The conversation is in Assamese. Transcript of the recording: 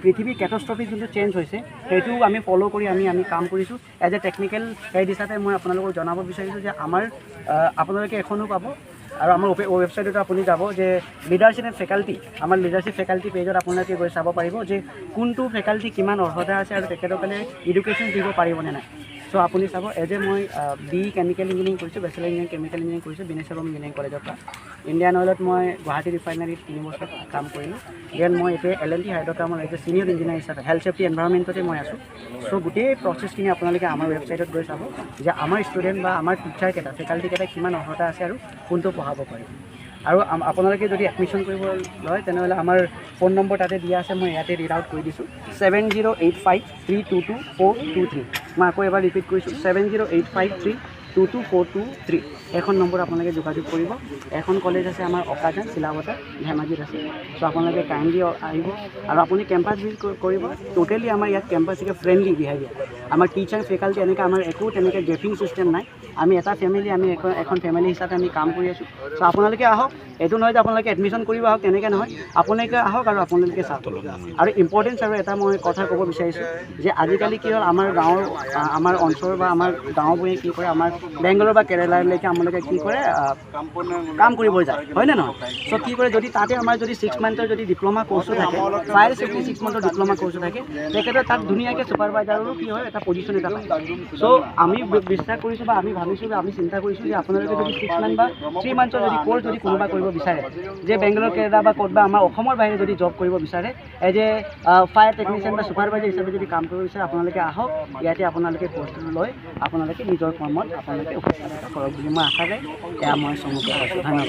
পৃথিৱীৰ কেটাষ্ট্ৰফিক যোনটো চেঞ্জ হৈছে সেইটো আমি ফ'ল' কৰি আমি কাম কৰিছোঁ। এজ এ টেকনিকেল হেড হিচাপে মই আপোনালোকক জনাব বিচাৰিছোঁ যে আপোনালোকে এখনো পাব আৰু আমাৰ ৱেবছাইটত আপুনি যাব যে লিডাৰশ্বিপ এণ্ড ফেকাল্টি, আমাৰ লিডাৰশ্বিপ ফেকাল্টি পেজত আপোনালোকে গৈ চাব পাৰিব যে কোনটো ফেকাল্টি কিমান অৰ্হতা আছে আৰু তেখেতসকলে এডুকেশ্যন দিব পাৰিবনে নাই। চ' আপুনি চাব এজ এ মই বি কেমিকেল ইঞ্জিনিয়াৰিং কৰিছোঁ, বেচেলাৰ ইঞ্জিনিয়াৰিং কেমিকেল ইঞ্জিনিয়াৰিং কৰিছোঁ বিনেশ্বৰম ইঞ্জিনিয়াৰিং কলেজৰ পৰা। ইণ্ডিয়ান অইলত মই গুৱাহাটী ৰিফাইনাৰীত 3 বছৰ কাম কৰিলোঁ। দেন মই এতিয়া L&T হাইড্ৰ কামৰ এজ এ ছিনিয়ৰ ইঞ্জিনিয়াৰ হিচাপে হেল্থ ছেফটি এনভাইৰনমেণ্টতে মই আছোঁ। চ' গোটেই প্ৰচেছখিনি আপোনালোকে আমাৰ ৱেবছাইটত গৈ চাব যে আমাৰ ষ্টুডেণ্ট বা আমাৰ টিচাৰকেইটা ফেকাল্টিকেইটা কিমান অৰ্হতা আছে আৰু কোনটো পঢ়াব পাৰি। আৰু আপোনালোকে যদি এডমিশ্যন কৰিব লয় তেনেহ'লে আমাৰ ফোন নম্বৰ তাতে দিয়া আছে, মই ইয়াতে ৰিড আউট কৰি দিছোঁ 7085322423। মই আকৌ এবাৰ ৰিপিট কৰিছোঁ 7085322423। এখন নম্বৰ আপোনালোকে যোগাযোগ কৰিব। এখন কলেজ আছে আমাৰ অকাজান চিলাবতা ধেমাজিত আছে। চ' আপোনালোকে কাইণ্ডলি আহিব আৰু আপুনি কেম্পাছ ভিজিট কৰিব। টোটেলি আমাৰ ইয়াত কেম্পাছ থাকে ফ্ৰেণ্ডলি বিহেভিয়াৰ। আমাৰ টিচাৰ ফেকাল্টি এনেকৈ আমাৰ একো তেনেকৈ গেপিং চিষ্টেম নাই। আমি এটা ফেমিলি, আমি এখন ফেমিলি হিচাপে আমি কাম কৰি আছোঁ। চ' আপোনালোকে আহক, এইটো নহয় যে আপোনালোকে এডমিশ্যন কৰিব আহক, তেনেকৈ নহয়, আপোনালোকে আহক আৰু আপোনালোকে চাওক। আৰু ইম্পৰ্টেঞ্চ আৰু এটা মই কথা ক'ব বিচাৰিছোঁ যে আজিকালি কি হ'ল আমাৰ গাঁৱৰ আমাৰ অঞ্চল বা আমাৰ গাঁওবোৰে কি কৰে, আমাৰ বেংগলৰ বা কেৰেলালৈকে আমালোকে কি কৰে কাম কৰিব যায়, হয়নে নহয়। চ' কি কৰে যদি তাতে আমাৰ যদি 6 মান্থৰ যদি ডিপ্ল'মা কৰ্চো থাকে, ফায়াৰ ছেফটি 6 মান্থৰ ডিপ্ল'মা কৰ্চো থাকে, তেখেতে তাত ধুনীয়াকৈ ছুপাৰভাইজাৰৰো কি হয় এটা পজিশ্যন এটা পায়। চ' আমি বিশ্বাস কৰিছোঁ বা আমি ভাবিছোঁ বা আমি চিন্তা কৰিছোঁ যে আপোনালোকে যদি 6 মান্থ বা 3 মান্থৰ যদি কৰ্চ যদি কোনোবা কৰিব বিচাৰে, যে বেংগলৰ কেৰেলা বা ক'ত বা আমাৰ অসমৰ বাহিৰে যদি জব কৰিব বিচাৰে এজ এ ফায়াৰ টেকনিচিয়ান বা ছুপাৰভাইজাৰ হিচাপে যদি কাম কৰিব বিচাৰে, আপোনালোকে আহক, ইয়াতে আপোনালোকে কৰ্চটো লৈ আপোনালোকে নিজৰ কৰ্মত আপোনালোকে উপস্থিত কৰক বুলি মই আশা কৰে। এয়া মই চমুকৈ কৈছোঁ। ধন্যবাদ।